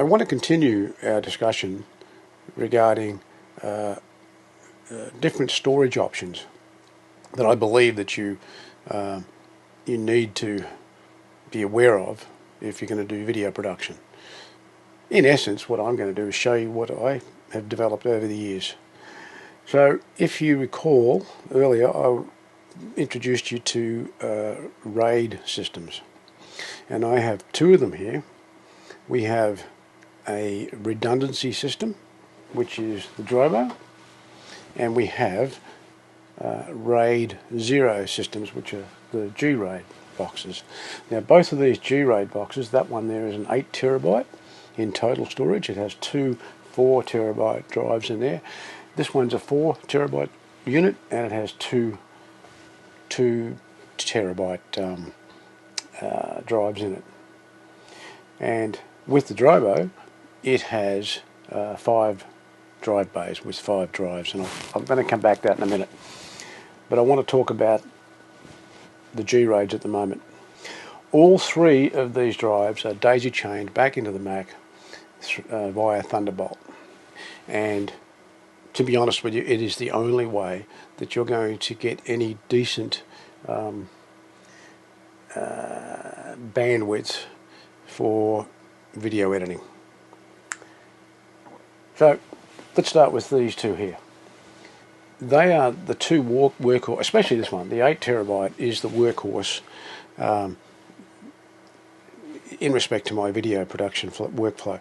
want to continue our discussion regarding different storage options that I believe that you need to be aware of if you're going to do video production. In essence, what I'm going to do is show you what I have developed over the years. So if you recall earlier, I introduced you to RAID systems, and I have two of them here. We have a redundancy system, which is the Drobo, and we have RAID 0 systems, which are the G-Raid boxes. Now both of these G-Raid boxes, that one there is an 8 terabyte in total storage. It has two 4 terabyte drives in there. This one's a 4 terabyte unit, and it has two 2 terabyte drives in it. And with the Drobo, it has 5 drive bays with 5 drives, and I'm going to come back to that in a minute. But I want to talk about the G-Raids at the moment. All 3 of these drives are daisy chained back into the Mac via Thunderbolt, and to be honest with you, it is the only way that you're going to get any decent bandwidth for video editing. So let's start with these two here. They are the two workhorse, especially this one. The 8 terabyte is the workhorse in respect to my video production workflow.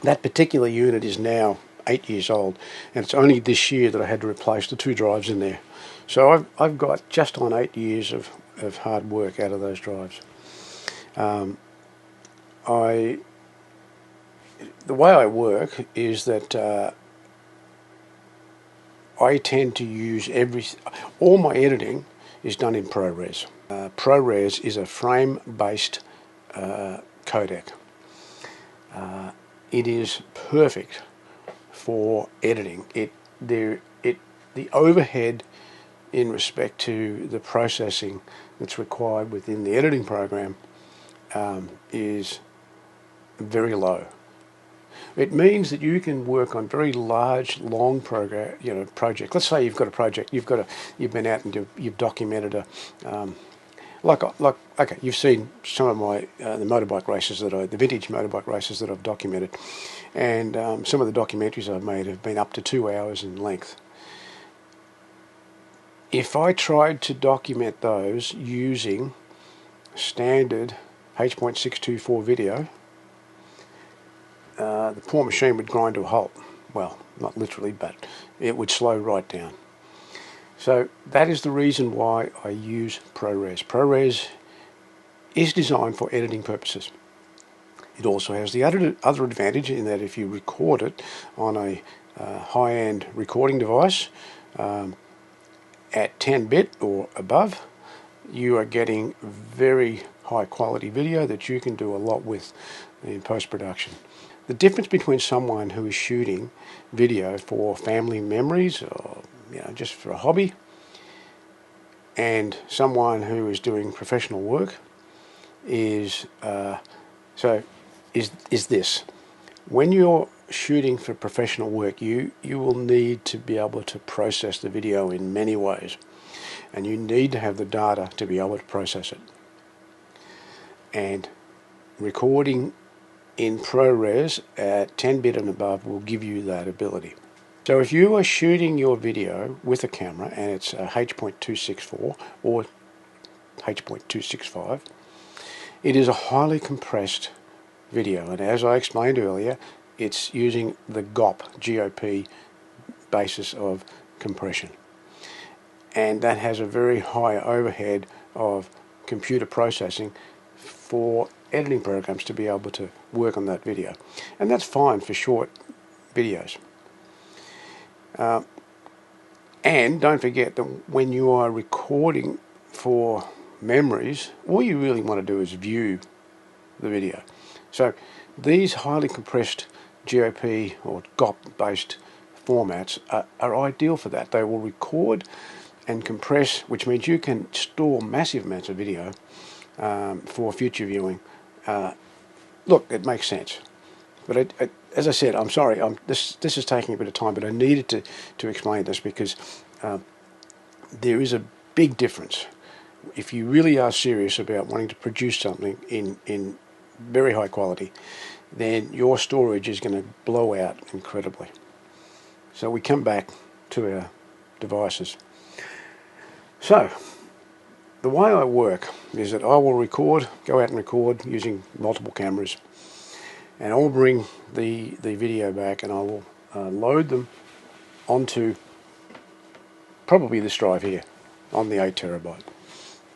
That particular unit is now 8 years old, and it's only this year that I had to replace the 2 drives in there. So I've got just on 8 years of hard work out of those drives. The way I work is that I tend to use all my editing is done in ProRes. ProRes is a frame-based codec. It is perfect for editing. The overhead in respect to the processing that's required within the editing program is very low. It means that you can work on very large, long projects. Let's say you've got a project, you've been out and you've documented okay, you've seen some of my the motorbike races the vintage motorbike races that I've documented, and some of the documentaries I've made have been up to 2 hours in length. If I tried to document those using standard H.624 video, the poor machine would grind to a halt. Well, not literally, but it would slow right down. So that is the reason why I use ProRes. ProRes is designed for editing purposes. It also has the other advantage in that if you record it on a high-end recording device at 10-bit or above, you are getting very high-quality video that you can do a lot with in post-production. The difference between someone who is shooting video for family memories or just for a hobby and someone who is doing professional work is this. When you're shooting for professional work, you will need to be able to process the video in many ways, and you need to have the data to be able to process it. And recording in ProRes at 10-bit and above will give you that ability. So if you are shooting your video with a camera and it's a H.264 or H.265, it is a highly compressed video, and as I explained earlier, it's using the GOP basis of compression, and that has a very high overhead of computer processing for editing programs to be able to work on that video, and that's fine for short videos. And don't forget that when you are recording for memories, all you really want to do is view the video. So these highly compressed GOP or GOP based formats are ideal for that. They will record and compress, which means you can store massive amounts of video for future viewing. Look, it makes sense. But as I said, I'm sorry. This is taking a bit of time, but I needed to explain this because there is a big difference. If you really are serious about wanting to produce something in very high quality, then your storage is going to blow out incredibly. So we come back to our devices. So the way I work is that I will go out and record using multiple cameras, and I'll bring the video back and I will load them onto probably this drive here on the 8 terabyte.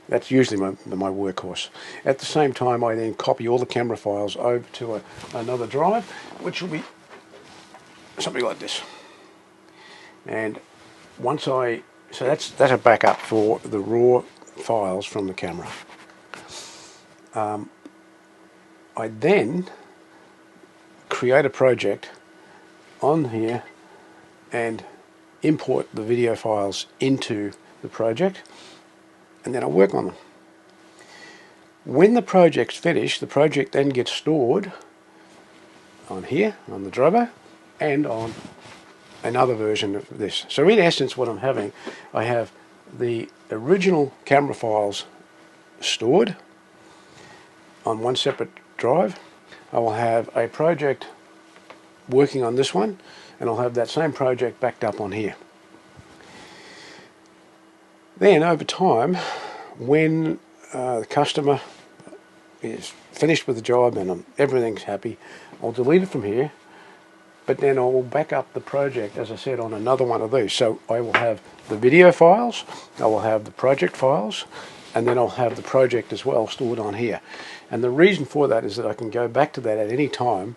That's usually my workhorse. At the same time, I then copy all the camera files over to another drive, which will be something like this. And so that's a backup for the raw files from the camera. I then create a project on here and import the video files into the project, and then I work on them. When the project's finished, the project then gets stored on here, on the Drobo, and on another version of this. So in essence, what I'm having, I have the original camera files stored on one separate drive. I will have a project working on this one, and I'll have that same project backed up on here. Then over time, when the customer is finished with the job and everything's happy, I'll delete it from here, but then I will back up the project, as I said, on another one of these. So I will have the video files, I will have the project files, and then I'll have the project as well stored on here. And the reason for that is that I can go back to that at any time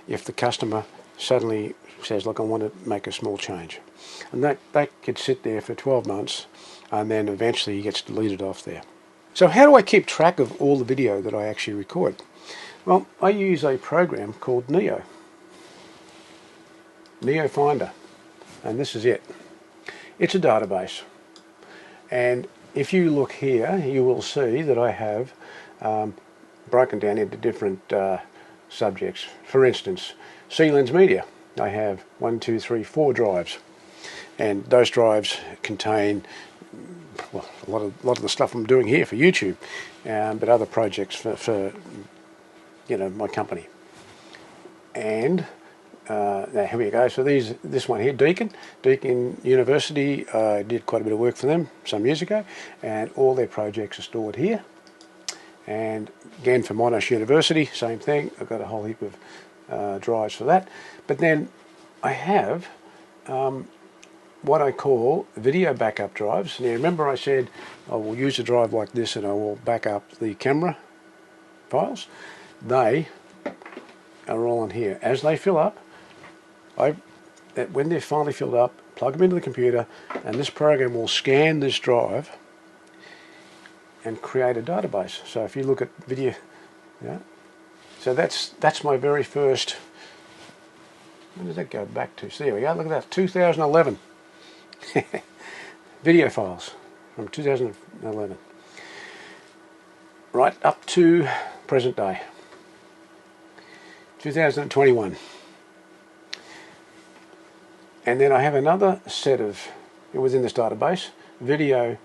if the customer suddenly says, look, I want to make a small change. And that could sit there for 12 months, and then eventually he gets deleted off there. So how do I keep track of all the video that I actually record? Well, I use a program called Neo Finder, and this is it. It's a database, and if you look here, you will see that I have broken down into different subjects. For instance, Sealands Media. I have 4 drives, and those drives contain a lot of the stuff I'm doing here for YouTube, but other projects for my company. And now here we go. So this one here, Deakin University. I did quite a bit of work for them some years ago, and all their projects are stored here. And again for Monash University, same thing. I've got a whole heap of drives for that. But then I have what I call video backup drives. Now remember I said I will use a drive like this and I will back up the camera files. They are all on here. As they fill up, when they're finally filled up, plug them into the computer, and this program will scan this drive and create a database. So if you look at video, so that's my very first. When does that go back to? So there we go. Look at that, 2011 video files from 2011, right up to present day, 2021. And then I have another set of, within this database, video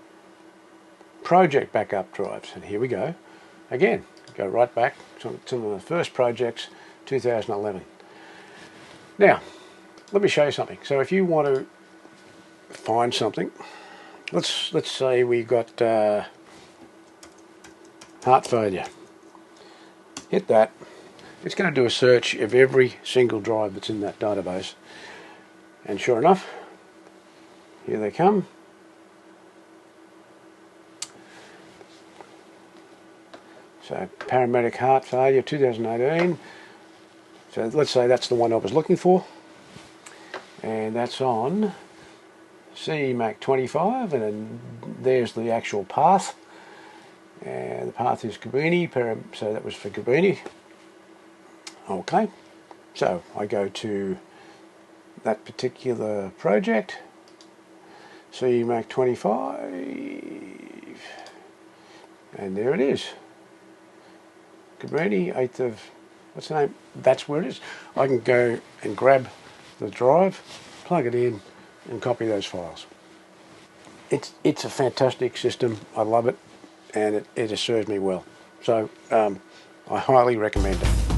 project backup drives. And here we go. Again, go right back to the first projects, 2011. Now, let me show you something. So if you want to find something, let's say we got heart failure. Hit that. It's going to do a search of every single drive that's in that database. And sure enough, here they come. So paramedic heart failure 2018. So let's say that's the one I was looking for. And that's on CMAC 25, and then there's the actual path. And the path is Cabrini, so that was for Cabrini. Okay, so I go to that particular project, CMAC 25, and there it is. Cabrini, 8th of what's the name? That's where it is. I can go and grab the drive, plug it in, and copy those files. It's a fantastic system. I love it, and it has served me well. So I highly recommend it.